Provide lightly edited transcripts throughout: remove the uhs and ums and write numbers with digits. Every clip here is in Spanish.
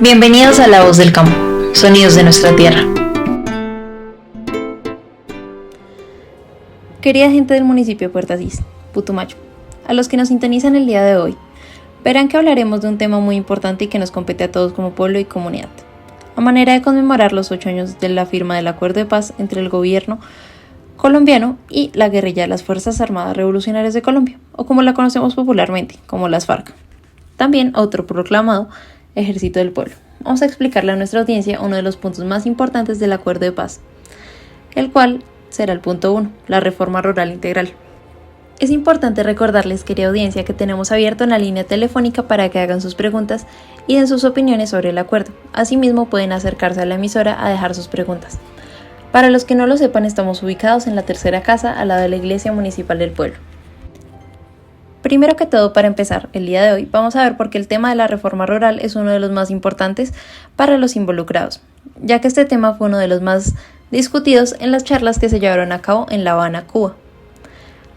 Bienvenidos a La Voz del Campo, sonidos de nuestra tierra. Querida gente del municipio de Puerto Asís, Putumayo, a los que nos sintonizan el día de hoy, verán que hablaremos de un tema muy importante y que nos compete a todos como pueblo y comunidad. A manera de conmemorar los 8 años de la firma del Acuerdo de Paz entre el gobierno colombiano y la guerrilla de las Fuerzas Armadas Revolucionarias de Colombia, o como la conocemos popularmente, como las FARC. También autoproclamado Ejército del Pueblo. Vamos a explicarle a nuestra audiencia uno de los puntos más importantes del Acuerdo de Paz, el cual será el punto 1, la reforma rural integral. Es importante recordarles, querida audiencia, que tenemos abierta una línea telefónica para que hagan sus preguntas y den sus opiniones sobre el acuerdo. Asimismo, pueden acercarse a la emisora a dejar sus preguntas. Para los que no lo sepan, estamos ubicados en la tercera casa al lado de la Iglesia Municipal del Pueblo. Primero que todo, para empezar, el día de hoy vamos a ver por qué el tema de la reforma rural es uno de los más importantes para los involucrados, ya que este tema fue uno de los más discutidos en las charlas que se llevaron a cabo en La Habana, Cuba.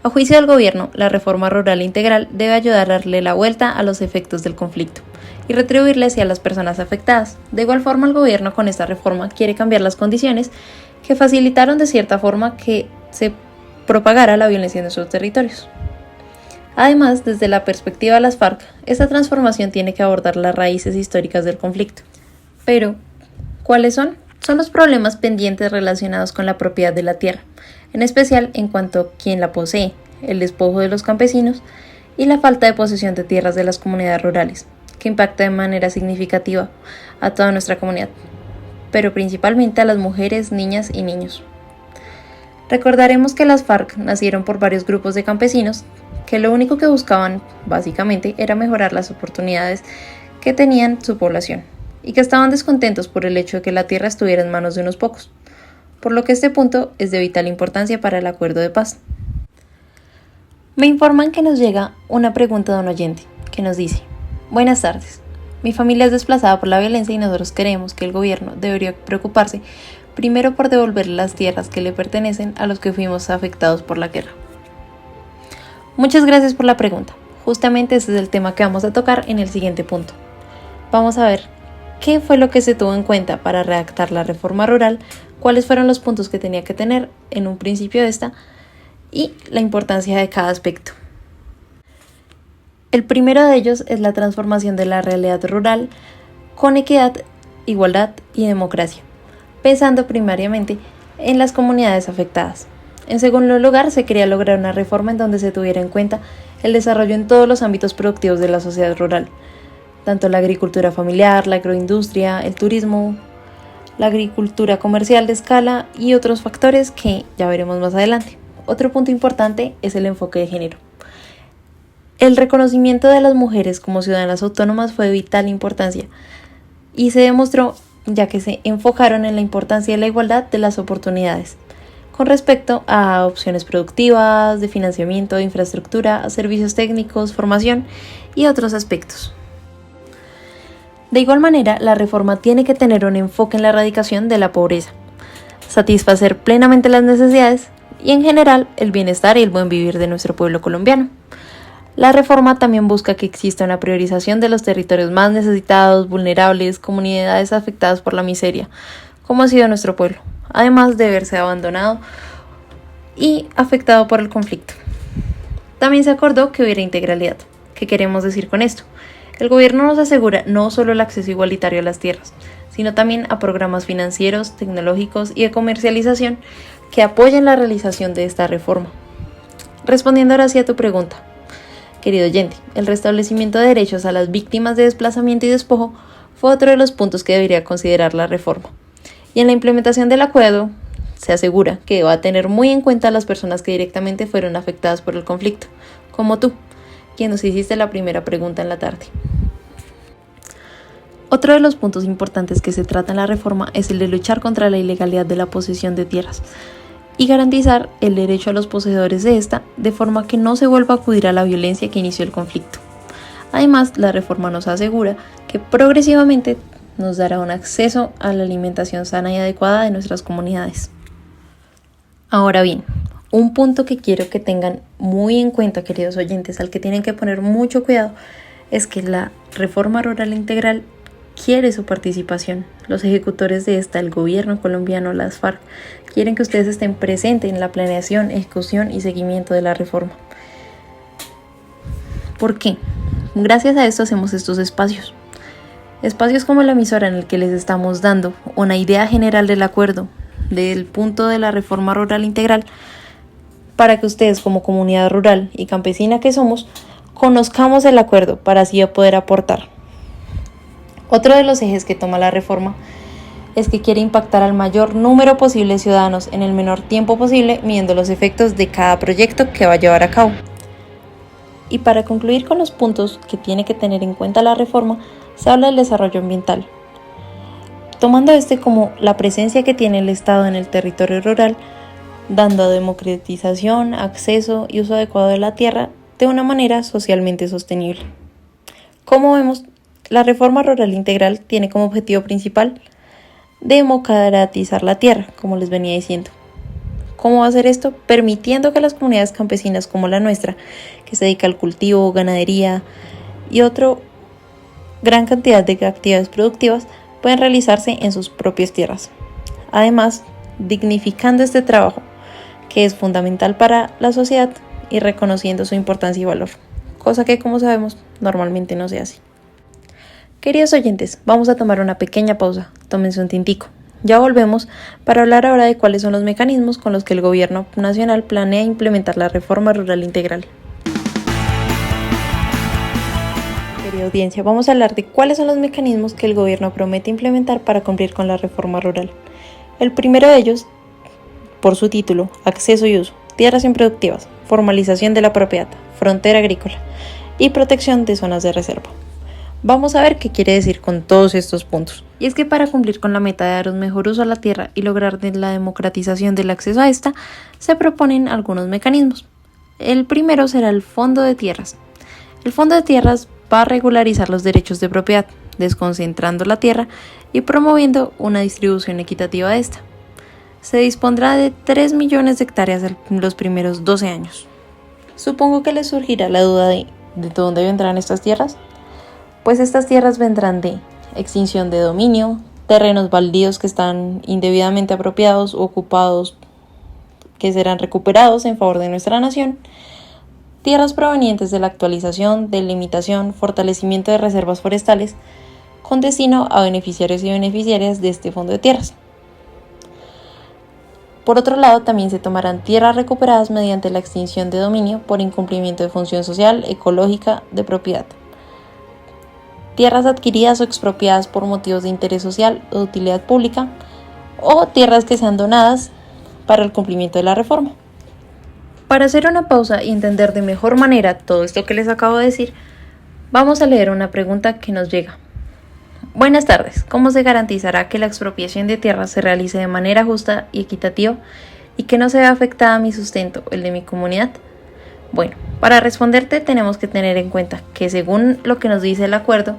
A juicio del gobierno, la reforma rural integral debe ayudar a darle la vuelta a los efectos del conflicto y retribuirle hacia las personas afectadas. De igual forma, el gobierno con esta reforma quiere cambiar las condiciones que facilitaron de cierta forma que se propagara la violencia en nuestros territorios. Además, desde la perspectiva de las FARC, esta transformación tiene que abordar las raíces históricas del conflicto. Pero, ¿cuáles son? Son los problemas pendientes relacionados con la propiedad de la tierra, en especial en cuanto a quién la posee, el despojo de los campesinos y la falta de posesión de tierras de las comunidades rurales, que impacta de manera significativa a toda nuestra comunidad, pero principalmente a las mujeres, niñas y niños. Recordaremos que las FARC nacieron por varios grupos de campesinos que lo único que buscaban, básicamente, era mejorar las oportunidades que tenían su población, y que estaban descontentos por el hecho de que la tierra estuviera en manos de unos pocos, por lo que este punto es de vital importancia para el acuerdo de paz. Me informan que nos llega una pregunta de un oyente, que nos dice: buenas tardes, mi familia es desplazada por la violencia y nosotros creemos que el gobierno debería preocuparse primero por devolver las tierras que le pertenecen a los que fuimos afectados por la guerra. Muchas gracias por la pregunta. Justamente ese es el tema que vamos a tocar en el siguiente punto. Vamos a ver qué fue lo que se tuvo en cuenta para redactar la reforma rural, cuáles fueron los puntos que tenía que tener en un principio de esta y la importancia de cada aspecto. El primero de ellos es la transformación de la realidad rural con equidad, igualdad y democracia, pensando primariamente en las comunidades afectadas. En segundo lugar, se quería lograr una reforma en donde se tuviera en cuenta el desarrollo en todos los ámbitos productivos de la sociedad rural, tanto la agricultura familiar, la agroindustria, el turismo, la agricultura comercial de escala y otros factores que ya veremos más adelante. Otro punto importante es el enfoque de género. El reconocimiento de las mujeres como ciudadanas autónomas fue de vital importancia y se demostró ya que se enfocaron en la importancia de la igualdad de las oportunidades con respecto a opciones productivas, de financiamiento, de infraestructura, servicios técnicos, formación y otros aspectos. De igual manera, la reforma tiene que tener un enfoque en la erradicación de la pobreza, satisfacer plenamente las necesidades y en general el bienestar y el buen vivir de nuestro pueblo colombiano. La reforma también busca que exista una priorización de los territorios más necesitados, vulnerables, comunidades afectadas por la miseria, como ha sido nuestro pueblo, además de verse abandonado y afectado por el conflicto. También se acordó que hubiera integralidad. ¿Qué queremos decir con esto? El gobierno nos asegura no solo el acceso igualitario a las tierras, sino también a programas financieros, tecnológicos y de comercialización que apoyen la realización de esta reforma. Respondiendo ahora sí a tu pregunta, querido oyente, el restablecimiento de derechos a las víctimas de desplazamiento y despojo fue otro de los puntos que debería considerar la reforma. Y en la implementación del acuerdo se asegura que va a tener muy en cuenta a las personas que directamente fueron afectadas por el conflicto, como tú, quien nos hiciste la primera pregunta en la tarde. Otro de los puntos importantes que se trata en la reforma es el de luchar contra la ilegalidad de la posesión de tierras y garantizar el derecho a los poseedores de esta de forma que no se vuelva a acudir a la violencia que inició el conflicto. Además, la reforma nos asegura que progresivamente nos dará un acceso a la alimentación sana y adecuada de nuestras comunidades. Ahora bien, un punto que quiero que tengan muy en cuenta, queridos oyentes, al que tienen que poner mucho cuidado, es que la reforma rural integral quiere su participación. Los ejecutores de esta, el gobierno colombiano, las FARC, quieren que ustedes estén presentes en la planeación, ejecución y seguimiento de la reforma. ¿Por qué? Gracias a esto hacemos estos espacios. Espacios como la emisora en el que les estamos dando una idea general del acuerdo, del punto de la reforma rural integral, para que ustedes como comunidad rural y campesina que somos, conozcamos el acuerdo para así poder aportar. Otro de los ejes que toma la reforma es que quiere impactar al mayor número posible de ciudadanos en el menor tiempo posible, midiendo los efectos de cada proyecto que va a llevar a cabo. Y para concluir con los puntos que tiene que tener en cuenta la reforma, se habla del desarrollo ambiental. Tomando como la presencia que tiene el Estado en el territorio rural, dando democratización, acceso y uso adecuado de la tierra de una manera socialmente sostenible. Como vemos, la reforma rural integral tiene como objetivo principal democratizar la tierra, como les venía diciendo. ¿Cómo va a hacer esto? Permitiendo que las comunidades campesinas como la nuestra, que se dedica al cultivo, ganadería y otra gran cantidad de actividades productivas, pueden realizarse en sus propias tierras. Además, dignificando este trabajo, que es fundamental para la sociedad, y reconociendo su importancia y valor, cosa que, como sabemos, normalmente no se hace. Queridos oyentes, vamos a tomar una pequeña pausa, tómense un tintico. Ya volvemos para hablar ahora de cuáles son los mecanismos con los que el Gobierno Nacional planea implementar la reforma rural integral. Querida audiencia, vamos a hablar de cuáles son los mecanismos que el Gobierno promete implementar para cumplir con la reforma rural. El primero de ellos, por su título, acceso y uso, tierras improductivas, formalización de la propiedad, frontera agrícola y protección de zonas de reserva. Vamos a ver qué quiere decir con todos estos puntos. Y es que para cumplir con la meta de dar un mejor uso a la tierra y lograr la democratización del acceso a esta, se proponen algunos mecanismos. El primero será el Fondo de Tierras. El Fondo de Tierras va a regularizar los derechos de propiedad, desconcentrando la tierra y promoviendo una distribución equitativa de esta. Se dispondrá de 3 millones de hectáreas en los primeros 12 años. Supongo que les surgirá la duda de dónde vendrán estas tierras. Pues estas tierras vendrán de extinción de dominio, terrenos baldíos que están indebidamente apropiados o ocupados que serán recuperados en favor de nuestra nación, tierras provenientes de la actualización, delimitación, fortalecimiento de reservas forestales con destino a beneficiarios y beneficiarias de este fondo de tierras. Por otro lado, también se tomarán tierras recuperadas mediante la extinción de dominio por incumplimiento de función social, ecológica, de propiedad. Tierras adquiridas o expropiadas por motivos de interés social o de utilidad pública, o tierras que sean donadas para el cumplimiento de la reforma. Para hacer una pausa y entender de mejor manera todo esto que les acabo de decir, vamos a leer una pregunta que nos llega. Buenas tardes, ¿cómo se garantizará que la expropiación de tierras se realice de manera justa y equitativa y que no se vea afectada mi sustento, el de mi comunidad? Bueno, para responderte tenemos que tener en cuenta que según lo que nos dice el acuerdo,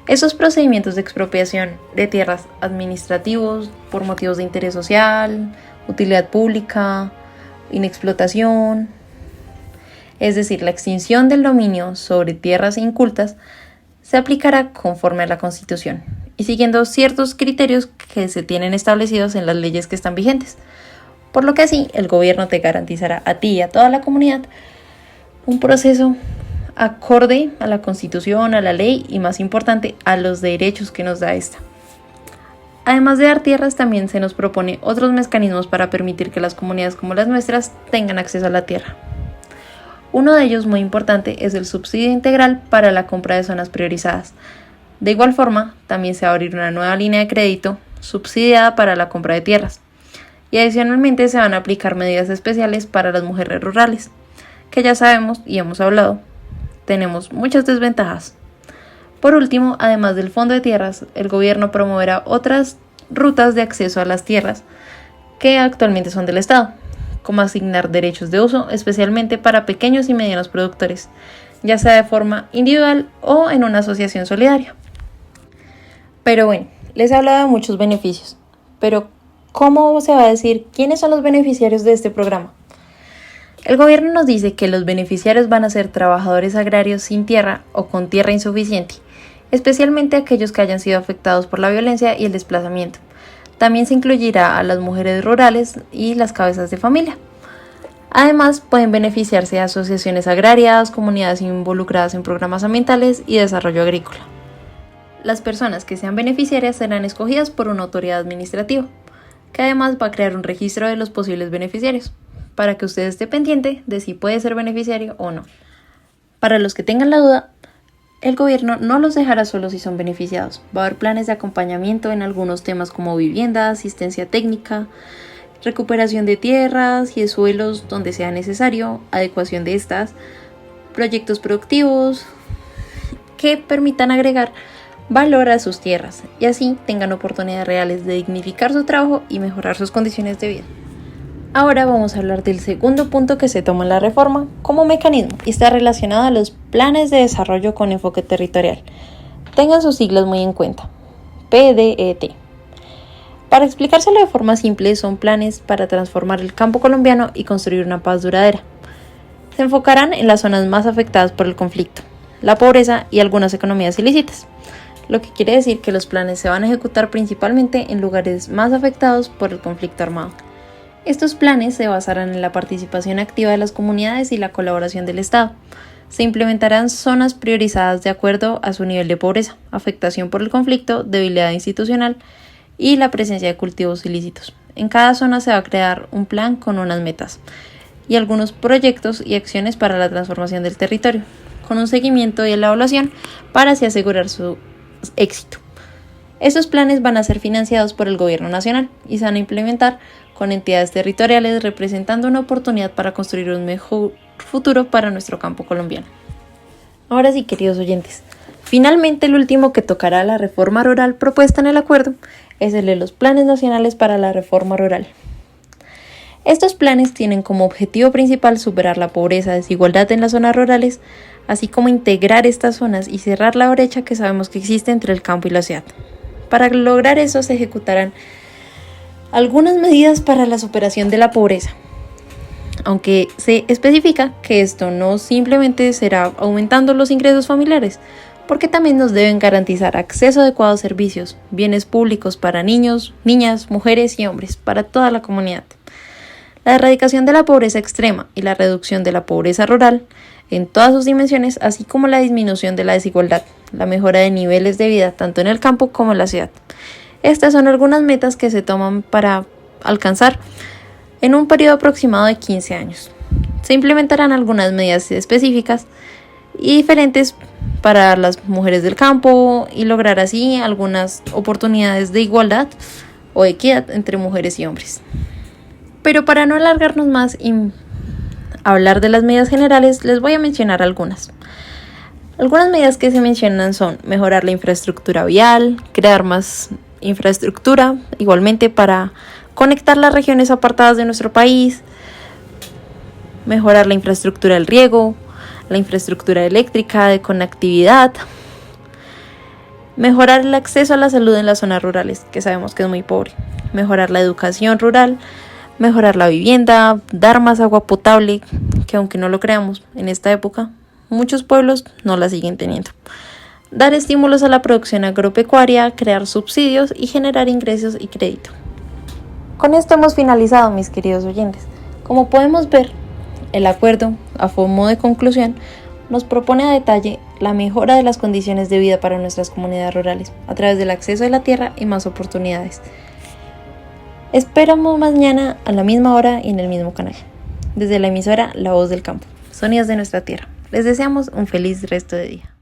esos procedimientos de expropiación de tierras administrativos por motivos de interés social, utilidad pública, inexplotación, es decir, la extinción del dominio sobre tierras incultas, se aplicará conforme a la Constitución y siguiendo ciertos criterios que se tienen establecidos en las leyes que están vigentes, por lo que así el gobierno te garantizará a ti y a toda la comunidad un proceso acorde a la Constitución, a la ley y, más importante, a los derechos que nos da esta. Además de dar tierras, también se nos propone otros mecanismos para permitir que las comunidades como las nuestras tengan acceso a la tierra. Uno de ellos, muy importante, es el subsidio integral para la compra de zonas priorizadas. De igual forma, también se va a abrir una nueva línea de crédito subsidiada para la compra de tierras. Y adicionalmente se van a aplicar medidas especiales para las mujeres rurales, que ya sabemos y hemos hablado, tenemos muchas desventajas. Por último, además del Fondo de Tierras, el gobierno promoverá otras rutas de acceso a las tierras que actualmente son del Estado, como asignar derechos de uso, especialmente para pequeños y medianos productores, ya sea de forma individual o en una asociación solidaria. Pero bueno, les he hablado de muchos beneficios, pero ¿cómo se va a decir quiénes son los beneficiarios de este programa? El gobierno nos dice que los beneficiarios van a ser trabajadores agrarios sin tierra o con tierra insuficiente especialmente aquellos que hayan sido afectados por la violencia y el desplazamiento. También se incluirá a las mujeres rurales y las cabezas de familia. Además, pueden beneficiarse de asociaciones agrarias, comunidades involucradas en programas ambientales y desarrollo agrícola. Las personas que sean beneficiarias serán escogidas por una autoridad administrativa, que además va a crear un registro de los posibles beneficiarios, para que usted esté pendiente de si puede ser beneficiario o no. Para los que tengan la duda, el gobierno no los dejará solos si son beneficiados. Va a haber planes de acompañamiento en algunos temas como vivienda, asistencia técnica, recuperación de tierras y de suelos donde sea necesario, adecuación de estas, proyectos productivos que permitan agregar valor a sus tierras y así tengan oportunidades reales de dignificar su trabajo y mejorar sus condiciones de vida. Ahora vamos a hablar del segundo punto que se toma en la reforma como mecanismo y está relacionado a los planes de desarrollo con enfoque territorial. Tengan sus siglas muy en cuenta, PDET. Para explicárselo de forma simple, son planes para transformar el campo colombiano y construir una paz duradera. Se enfocarán en las zonas más afectadas por el conflicto, la pobreza y algunas economías ilícitas, lo que quiere decir que los planes se van a ejecutar principalmente en lugares más afectados por el conflicto armado. Estos planes se basarán en la participación activa de las comunidades y la colaboración del Estado. Se implementarán zonas priorizadas de acuerdo a su nivel de pobreza, afectación por el conflicto, debilidad institucional y la presencia de cultivos ilícitos. En cada zona se va a crear un plan con unas metas y algunos proyectos y acciones para la transformación del territorio, con un seguimiento y evaluación para así asegurar su éxito. Estos planes van a ser financiados por el gobierno nacional y se van a implementar con entidades territoriales representando una oportunidad para construir un mejor futuro para nuestro campo colombiano. Ahora sí, queridos oyentes, finalmente el último que tocará la reforma rural propuesta en el acuerdo es el de los planes nacionales para la reforma rural. Estos planes tienen como objetivo principal superar la pobreza y desigualdad en las zonas rurales, así como integrar estas zonas y cerrar la brecha que sabemos que existe entre el campo y la ciudad. Para lograr eso se ejecutarán algunas medidas para la superación de la pobreza, aunque se especifica que esto no simplemente será aumentando los ingresos familiares, porque también nos deben garantizar acceso adecuado a servicios, bienes públicos para niños, niñas, mujeres y hombres, para toda la comunidad. La erradicación de la pobreza extrema y la reducción de la pobreza rural en todas sus dimensiones, así como la disminución de la desigualdad, la mejora de niveles de vida tanto en el campo como en la ciudad. Estas son algunas metas que se toman para alcanzar en un periodo aproximado de 15 años. Se implementarán algunas medidas específicas y diferentes para las mujeres del campo y lograr así algunas oportunidades de igualdad o equidad entre mujeres y hombres. Pero para no alargarnos más y hablar de las medidas generales, les voy a mencionar algunas. Algunas medidas que se mencionan son mejorar la infraestructura vial, crear más infraestructura, igualmente para conectar las regiones apartadas de nuestro país, mejorar la infraestructura del riego, la infraestructura eléctrica, de conectividad, mejorar el acceso a la salud en las zonas rurales, que sabemos que es muy pobre, mejorar la educación rural, mejorar la vivienda, dar más agua potable, que aunque no lo creamos, en esta época muchos pueblos no la siguen teniendo. Dar estímulos a la producción agropecuaria, crear subsidios y generar ingresos y crédito. Con esto hemos finalizado, mis queridos oyentes. Como podemos ver, el acuerdo, a modo de conclusión, nos propone a detalle la mejora de las condiciones de vida para nuestras comunidades rurales, a través del acceso a la tierra y más oportunidades. Esperamos mañana a la misma hora y en el mismo canal. Desde la emisora La Voz del Campo, sonidos de nuestra tierra. Les deseamos un feliz resto de día.